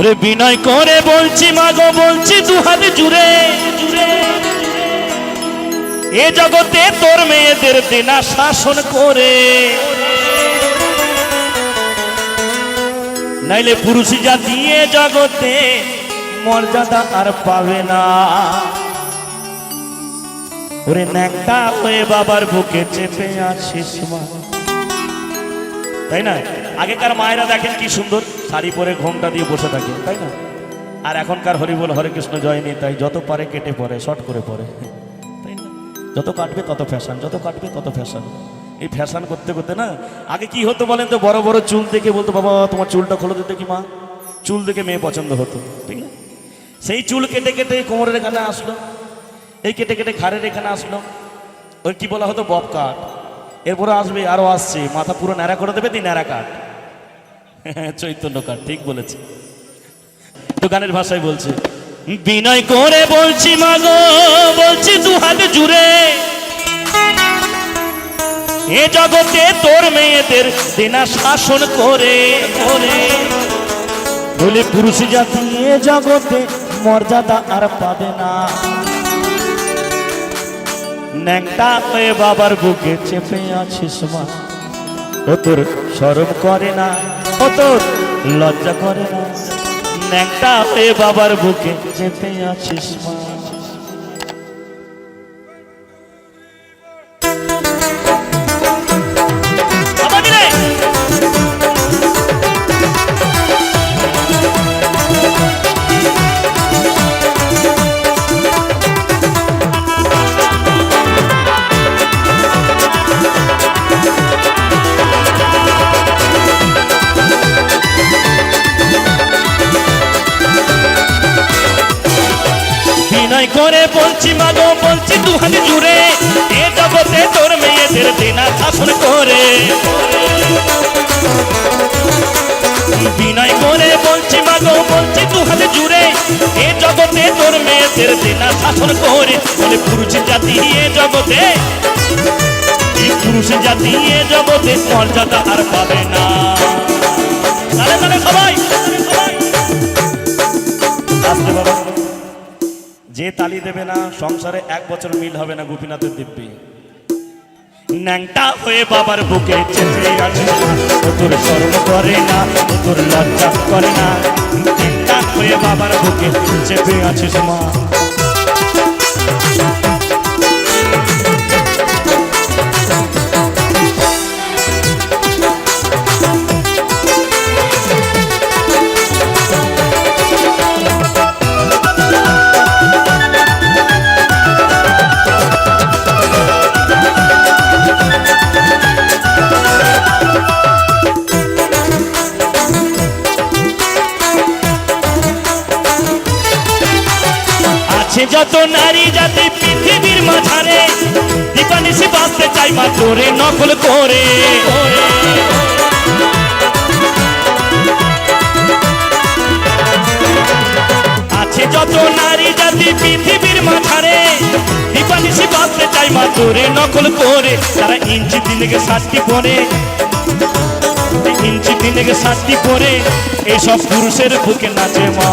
রে বিনয় করে বলছি মাগো, বলছি দুহাত জুড়ে জুড়ে, এ জগতে তোর মেয়েদের দেনা শাসন করে, নাইলে পুরুষ জাতি এ জগতে মর্যাদা আর পাবে না। ওরে ন্যাংটা হয়ে বাবার বুকে চেপে আছিস মা, তাই না? আগেকার মায়েরা দেখেন কি সুন্দর শাড়ি পরে ঘোমটা দিয়ে বসে থাকে, তাই না? আর এখনকার হরি বল হরে কৃষ্ণ জয় নেই, তাই যত পারে কেটে পরে, শর্ট করে পরে, তাই না? যত কাটবে তত ফ্যাশন, যত কাটবে তত ফ্যাশন। এই ফ্যাশন করতে করতে না, আগে কি হতো বলেন তো, বড় বড় চুল দেখে বলতো বাবা তোমার চুলটা খোলো দিতে, কি মা চুল দেখে মেয়ে পছন্দ হতো, ঠিক না? সেই চুল কেটে কেটে কোমরের এখানে আসলো, এই কেটে কেটে ঘাড়ের এখানে আসলো, ওই কি বলা হতো বব কাট। এরপরে আসবে, আরো আসছে, মাথা পুরো ন্যাড়া করে দেবে, তুই ন্যাড়া কাট, চৈতন্য কাট, ঠিক বলেছে। তো গানের ভাষায় বলছে, বিনয় করে বলছি মাগো, বলছি দুহাত জুড়ে, এ জগতে তোর মেয়েদের দেনা শাসন করে করে, বলে পুরুষ জাতি এ জগতে মর্যাদা আর পাবে না। ন্যাংটা হয়ে বাবার বুকে চেপে আছিস মা, ও তোর শরম করে না, ও তোর লজ্জা করে না, ন্যাংটা হয়ে বাবার বুকে চেপে আছিস মা। করে বলছি মাগো, বলছি দুহাত জুড়ে, এ জগতে তোর মেয়েদের দেনা শাসন করে। বিনয় করে বলছি মাগো, বলছি দুহাত জুড়ে, এ জগতে তোর মেয়েদের দেনা শাসন করে, বলে পুরুষ জাতি এ জগতে, পুরুষ জাতি এ জগতে মর্যাদা আর পাবে না। তাহলে তাহলে সবাই আসতে বাবা, যে তালি দেবে না সংসারে 1 বছর মিল হবে না গোপীনাথের দিব্যি। ন্যাংটা হয়ে বাবার বুকে চেপে আছে, তোর শরম করে না, তোর লজ্জা করে না, ন্যাংটা হয়ে বাবার বুকে চেপে আছিস মা। যত নারী জাতি পৃথিবীর মাঝারে, দীপানিশি বাঁচতে চাই মা তোরে নকল করে। আছে যত নারী জাতি পৃথিবীর মাঝারে, দীপানিশি বাঁচতে চাই মা তোরে নকল করে। তারা ইঞ্চি দিনকে 7টি পরে, ইঞ্চি দিনকে 7টি পরে, এসব পুরুষের বুকে নাচে মা।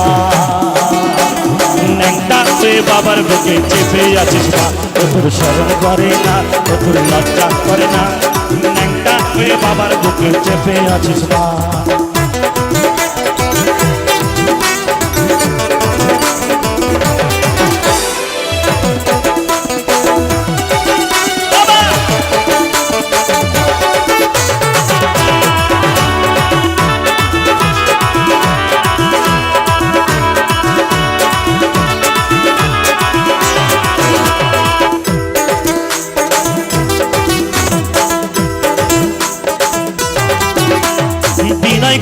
ন্যাংটা হয়ে বাবার বুকে চেপে আছিস মা, ও তোর শরম করে না, ও তোর লজ্জা করে না, ন্যাংটা হয়ে বাবার বুকে চেপে আছিস মা।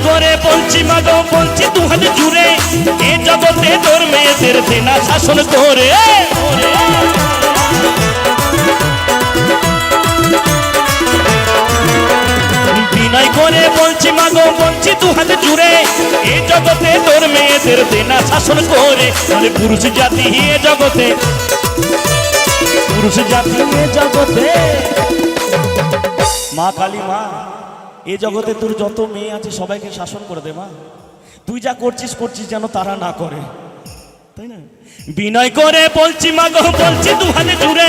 করে বলছি মাগো, বলছি দুহাত জুড়ে, এ জগতে তোর মেয়েদের দেনা শাসন করে। বিনয় করে বলছি মাগো, বলছি দুহাত জুড়ে, এ জগতে তোর মেয়েদের দেনা শাসন করে, বলে পুরুষ জাতি এ জগতে, পুরুষ জাতি এ জগতে। মা কালী মা, এ জগতে তোর যত মেয়ে আছে সবাইকে শাসন করে দে মা। তুই যা করছিস করছিস যেন তারা না করে, তাই না? বিনয় করে বলছি মাগো, বলছি দুহাতে জুড়ে,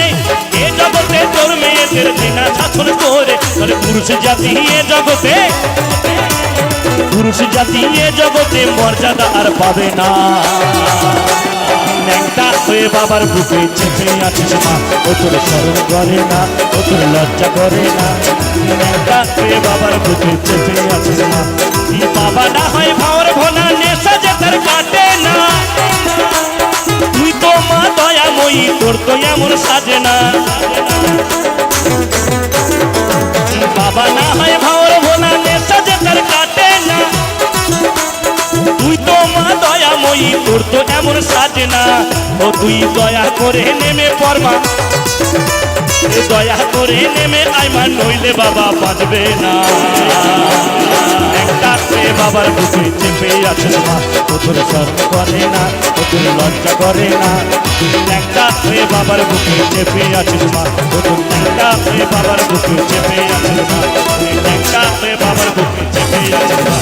এ জগতে তোর মেয়েদের দিনা শাসন করে, তাহলে পুরুষ জাতি এ জগতে, পুরুষ জাতি এ জগতে মর্যাদা আর পাবে না। ন্যাংটা হয়ে বাবার বুকে চেপে আছিস মা, ও তোর শরম করে না, ও তোর লজ্জা করে না। ন্যাংটা হয়ে বাবার বুকে চেপে আছিস মা, বাবা না হয় ভাওর ভোনা, নেশা যে তার কাটে না। তুই তো মা দয়াময়ী, তোর তো এমন সাজে না। বাবা না হয় ভাওর ভোনা, নেশা যে তার কাটে না। তুই তো মা দয়াময়ী, তোর তো এমন সাজে না। ও তুই দয়া করে নেমে পড়মা, দয়া করে নেমে আইমা, নইলে বাবা বাঁচবে না। একটা পেয়ে বাবার বুকে চেপে আছিস মা, ও তোর শরম করে না, ও তোর লজ্জা করে না। একটা পেয়ে বাবার বুকে চেপে আছিস মা, ও তোর একটা পেয়ে বাবার বুকে চেপে আছিস মা, একটা পেয়ে বাবার বুকে চেপে আছিস মা।